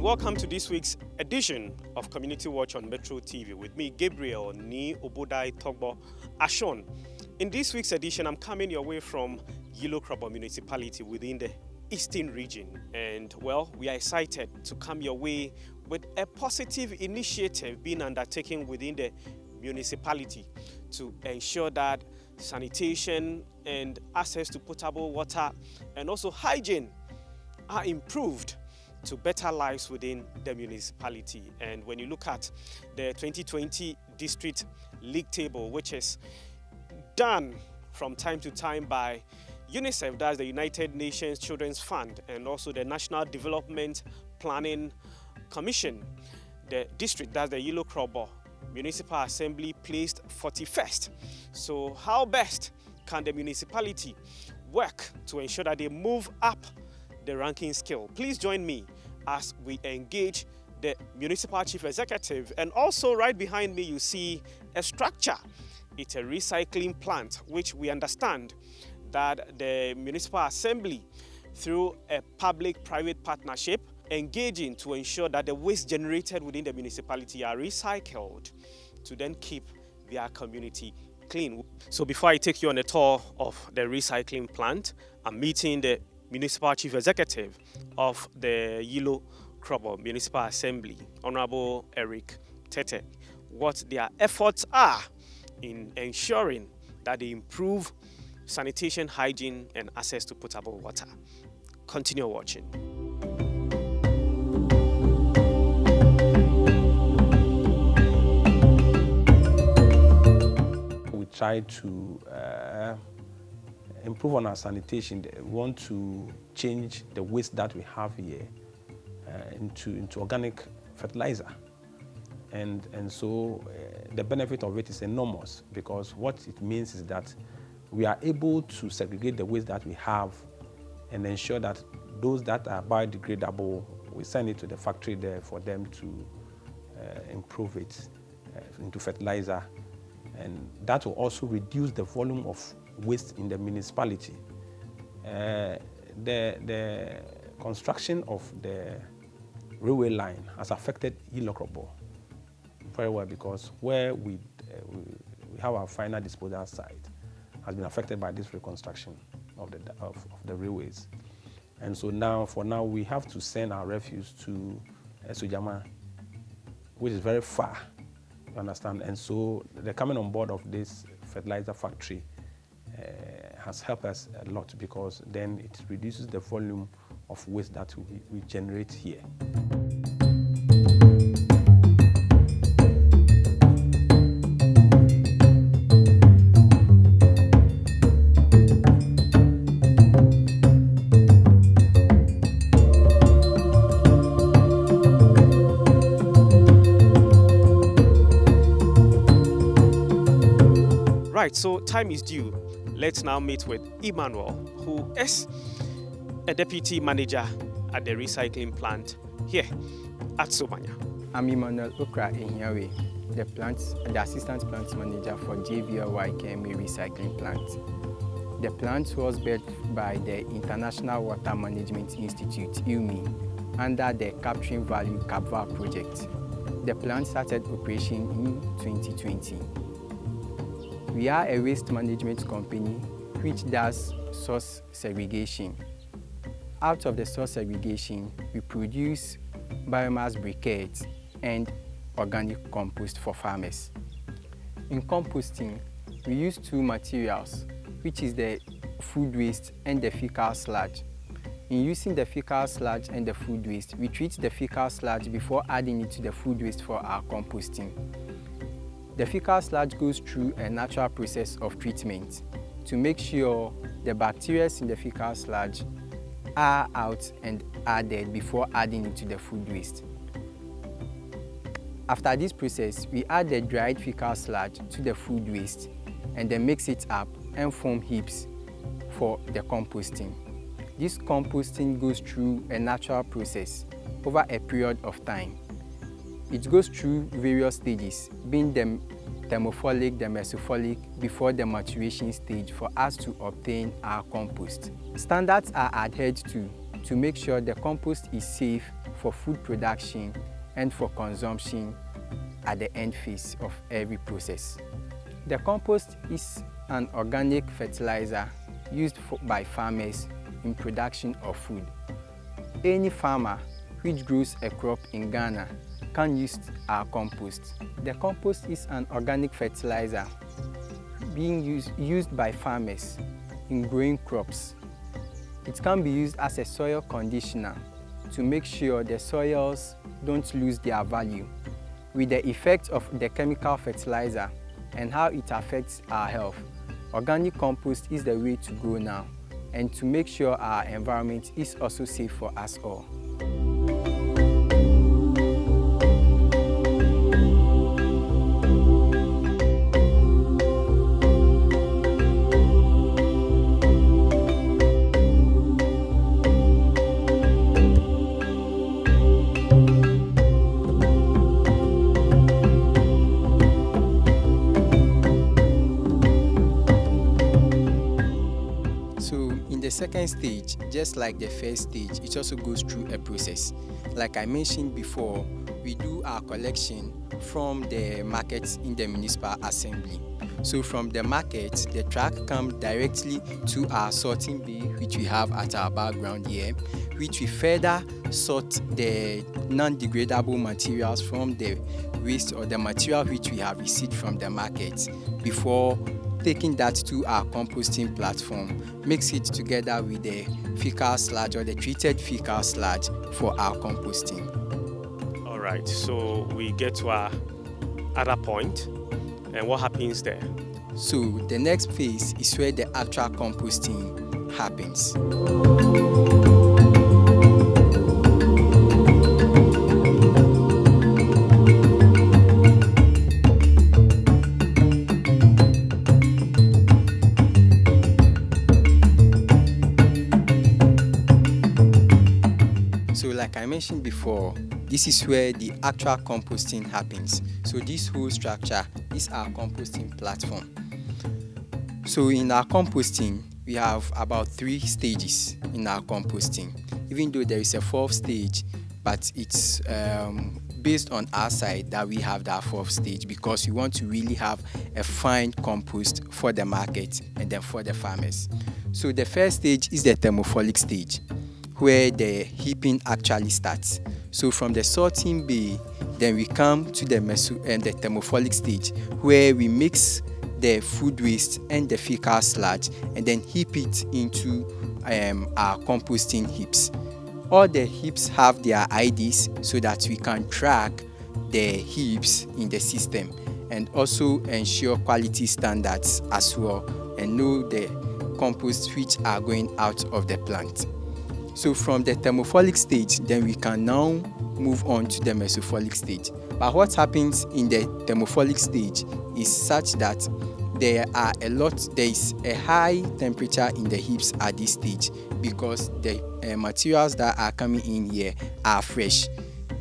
welcome to this week's edition of Community Watch on Metro TV with me, Gabriel Ni Obodai Togbo Ashon. In this week's edition, I'm coming your way from Yilo Krobo Municipality within the Eastern region. And well, we are excited to come your way with a positive initiative being undertaken within the municipality to ensure that sanitation and access to potable water and also hygiene are improved to better lives within the municipality. And when you look at the 2020 district league table, which is done from time to time by UNICEF, that's the United Nations Children's Fund, and also the National Development Planning Commission, the district, that's the Yilo Krobo Municipal Assembly, placed 41st. So how best can the municipality work to ensure that they move up the ranking scale? Please join me as we engage the municipal chief executive. And also right behind me you see a structure. It's a recycling plant, which we understand that the municipal assembly, through a public-private partnership, engaging to ensure that the waste generated within the municipality are recycled to then keep their community clean. So before I take you on a tour of the recycling plant, I'm meeting the Municipal Chief Executive of the Yilo Krobo Municipal Assembly, Honorable Eric Tete, what their efforts are in ensuring that they improve sanitation, hygiene, and access to potable water. Continue watching. We try to improve on our sanitation. We want to change the waste that we have here into organic fertilizer. And so the benefit of it is enormous, because what it means is that we are able to segregate the waste that we have and ensure that those that are biodegradable, we send it to the factory there for them to improve it into fertilizer. And that will also reduce the volume of waste in the municipality. The construction of the railway line has affected Yilo Krobo very well, because where we have our final disposal site has been affected by this reconstruction of the railways. And so for now, we have to send our refuse to Sujama, which is very far, you understand? And so the coming on board of this fertilizer factory has helped us a lot, because then it reduces the volume of waste that we generate here. Right, so time is due. Let's now meet with Emmanuel, who is a deputy manager at the recycling plant here at Somanya. I'm Emmanuel Okra Ehiawe, the assistant plant manager for JVLY KMA recycling plant. The plant was built by the International Water Management Institute, IWMI, under the Capturing Value CAPVAL project. The plant started operation in 2020. We are a waste management company which does source segregation. Out of the source segregation, we produce biomass briquettes and organic compost for farmers. In composting, we use two materials, which is the food waste and the fecal sludge. In using the fecal sludge and the food waste, we treat the fecal sludge before adding it to the food waste for our composting. The fecal sludge goes through a natural process of treatment to make sure the bacteria in the fecal sludge are out and are dead before adding it to the food waste. After this process, we add the dried fecal sludge to the food waste and then mix it up and form heaps for the composting. This composting goes through a natural process over a period of time. It goes through various stages, being the thermophilic, the mesophilic, before the maturation stage for us to obtain our compost. Standards are adhered to make sure the compost is safe for food production and for consumption at the end phase of every process. The compost is an organic fertilizer used by farmers in production of food. Any farmer which grows a crop in Ghana can use our compost. The compost is an organic fertilizer being used by farmers in growing crops. It can be used as a soil conditioner to make sure the soils don't lose their value. With the effect of the chemical fertilizer and how it affects our health, organic compost is the way to go now, and to make sure our environment is also safe for us all. The second stage, just like the first stage, it also goes through a process. Like I mentioned before, we do our collection from the markets in the municipal assembly. So from the market, the truck comes directly to our sorting bay, which we have at our background here, which we further sort the non-degradable materials from the waste or the material which we have received from the market before taking that to our composting platform, mix it together with the fecal sludge or the treated fecal sludge for our composting. All right, so we get to our other point, and what happens there? So the next phase is where the actual composting happens. So like I mentioned before, this is where the actual composting happens. So this whole structure is our composting platform. So in our composting, we have about 3 stages in our composting, even though there is a 4th stage, but it's based on our side that we have that 4th stage because we want to really have a fine compost for the market and then for the farmers. So the first stage is the thermophilic stage, where the heaping actually starts. So from the sorting bay, then we come to the thermophilic stage, where we mix the food waste and the fecal sludge and then heap it into our composting heaps. All the heaps have their IDs so that we can track the heaps in the system and also ensure quality standards as well and know the composts which are going out of the plant. So from the thermophilic stage, then we can now move on to the mesophilic stage. But what happens in the thermophilic stage is such that there is a high temperature in the heaps at this stage because the materials that are coming in here are fresh.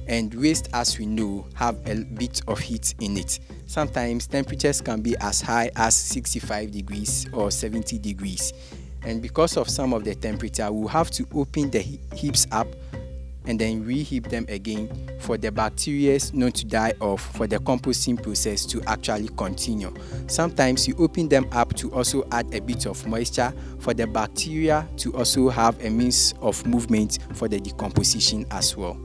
And waste, as we know, have a bit of heat in it. Sometimes temperatures can be as high as 65 degrees or 70 degrees. And because of some of the temperature, we'll have to open the heaps up and then reheap them again for the bacteria not to die off, for the composting process to actually continue. Sometimes you open them up to also add a bit of moisture for the bacteria to also have a means of movement for the decomposition as well.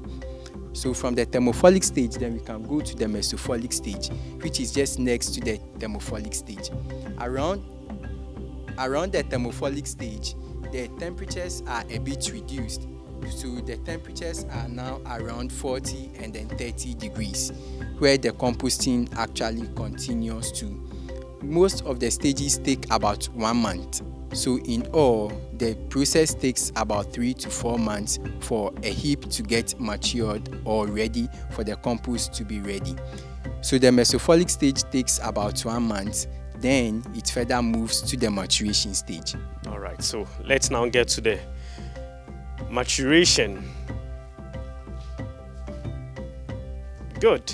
So from the thermophilic stage, then we can go to the mesophilic stage, which is just next to the thermophilic stage. Around the thermophilic stage, the temperatures are a bit reduced. So the temperatures are now around 40 and then 30 degrees, where the composting actually continues to. Most of the stages take about 1 month. So in all, the process takes about 3 to 4 months for a heap to get matured or ready for the compost to be ready. So the mesophilic stage takes about 1 month. Then it further moves to the maturation stage. All right, so let's now get to the maturation. Good.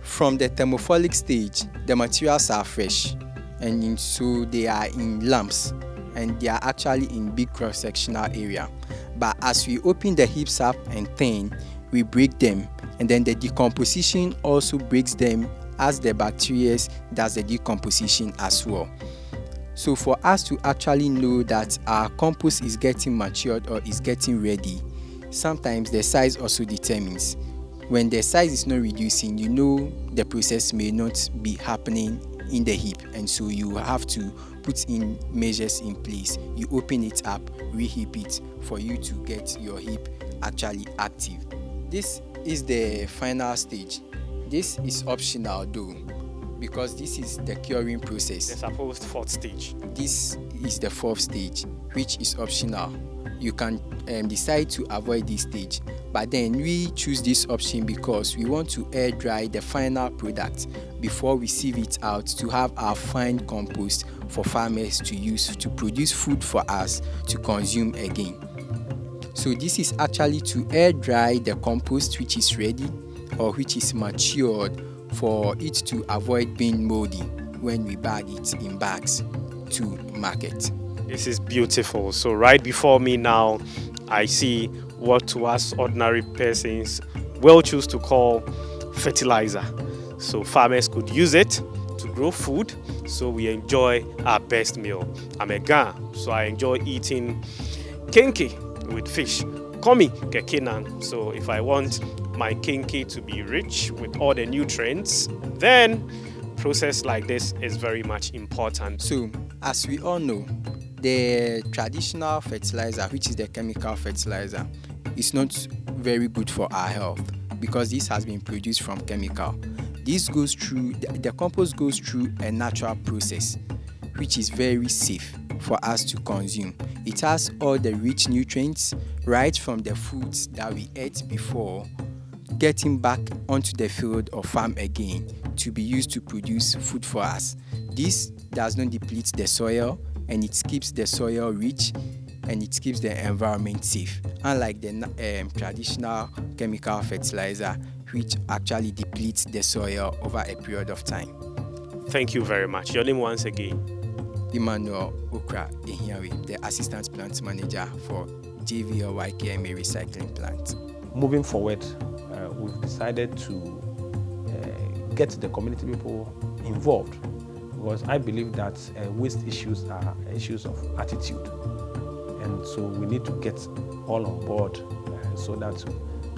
From the thermophilic stage, the materials are fresh, and so they are in lumps, and they are actually in big cross-sectional area. But as we open the heaps up and thin, we break them, and then the decomposition also breaks them as the bacteria does the decomposition as well. So for us to actually know that our compost is getting matured or is getting ready, sometimes the size also determines. When the size is not reducing, you know the process may not be happening in the heap, and so you have to put in measures in place. You open it up, reheap it for you to get your heap actually active. This is the final stage. This is optional though, because this is the curing process. The supposed fourth stage. This is the fourth stage, which is optional. You can decide to avoid this stage, but then we choose this option because we want to air dry the final product before we sieve it out to have our fine compost for farmers to use to produce food for us to consume again. So this is actually to air dry the compost which is ready or which is matured for it to avoid being moldy when we bag it in bags to market. This is beautiful. So right before me now, I see what to us ordinary persons will choose to call fertilizer. So farmers could use it to grow food, so we enjoy our best meal. I'm a Ga, so I enjoy eating kenke with fish. Komi kekinan. So if I want my kenke to be rich with all the nutrients, then process like this is very much important. So as we all know, the traditional fertilizer, which is the chemical fertilizer, is not very good for our health because this has been produced from chemical. This goes through, the compost goes through a natural process which is very safe for us to consume. It has all the rich nutrients right from the foods that we ate before, getting back onto the field or farm again to be used to produce food for us. This does not deplete the soil, and it keeps the soil rich, and it keeps the environment safe, unlike the traditional chemical fertilizer which actually depletes the soil over a period of time. Thank you very much. Your name once again? Emmanuel Okra Ehiawe, the Assistant Plant Manager for JVLY KMA Recycling Plant. Moving forward, we've decided to get the community people involved, because I believe that waste issues are issues of attitude, and so we need to get all on board so that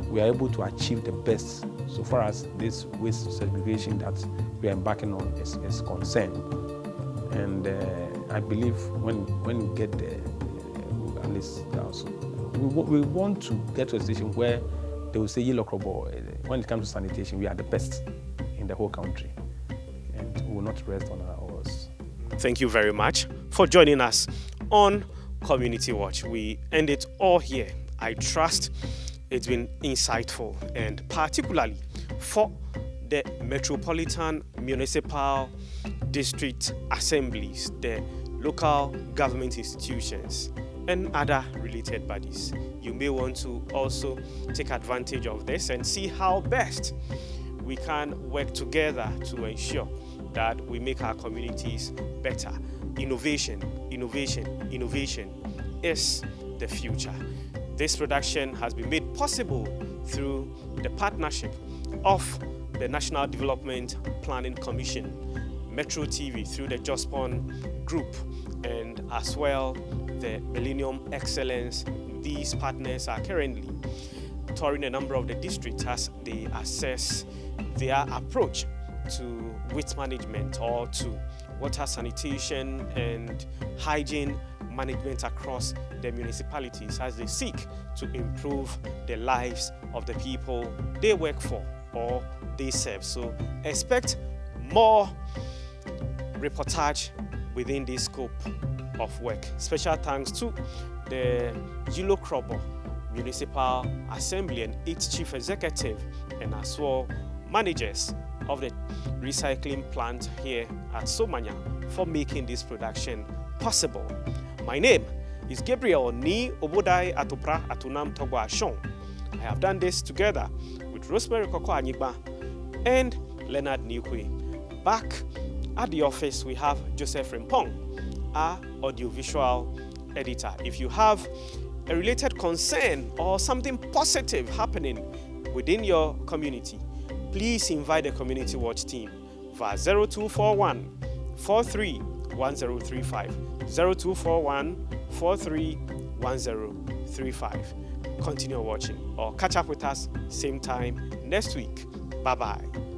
we are able to achieve the best so far as this waste segregation that we are embarking on is concerned. And I believe when we get there, at least we want to get to a situation where they will say Yilo Krobo, when it comes to sanitation, we are the best in the whole country, and we will not rest on our oars. Thank you very much for joining us on Community Watch. We end it all here. I trust it's been insightful, and particularly for the Metropolitan, Municipal, District Assemblies, the local government institutions, and other related bodies. You may want to also take advantage of this and see how best we can work together to ensure that we make our communities better. Innovation, innovation, innovation is the future. This production has been made possible through the partnership of the National Development Planning Commission, Metro TV through the Jospon Group, and as well the Millennium Excellence. These partners are currently touring a number of the districts as they assess their approach to waste management or to water sanitation and hygiene management across the municipalities as they seek to improve the lives of the people they work for or they serve. So expect more reportage within this scope of work. Special thanks to the Yilo Krobo Municipal Assembly and its chief executive, and as well managers of the recycling plant here at Somanya for making this production possible. My name is Gabriel Ni Obodai Atopra Atunam Togwa Ashon. I have done this together with Rosemary Koko Anyigba and Leonard Niukwe. Back at the office, we have Joseph Rimpong, our audiovisual editor. If you have a related concern or something positive happening within your community, please invite the Community Watch team via 0241 431035, 0241 431035. Continue watching or catch up with us same time next week. Bye-bye.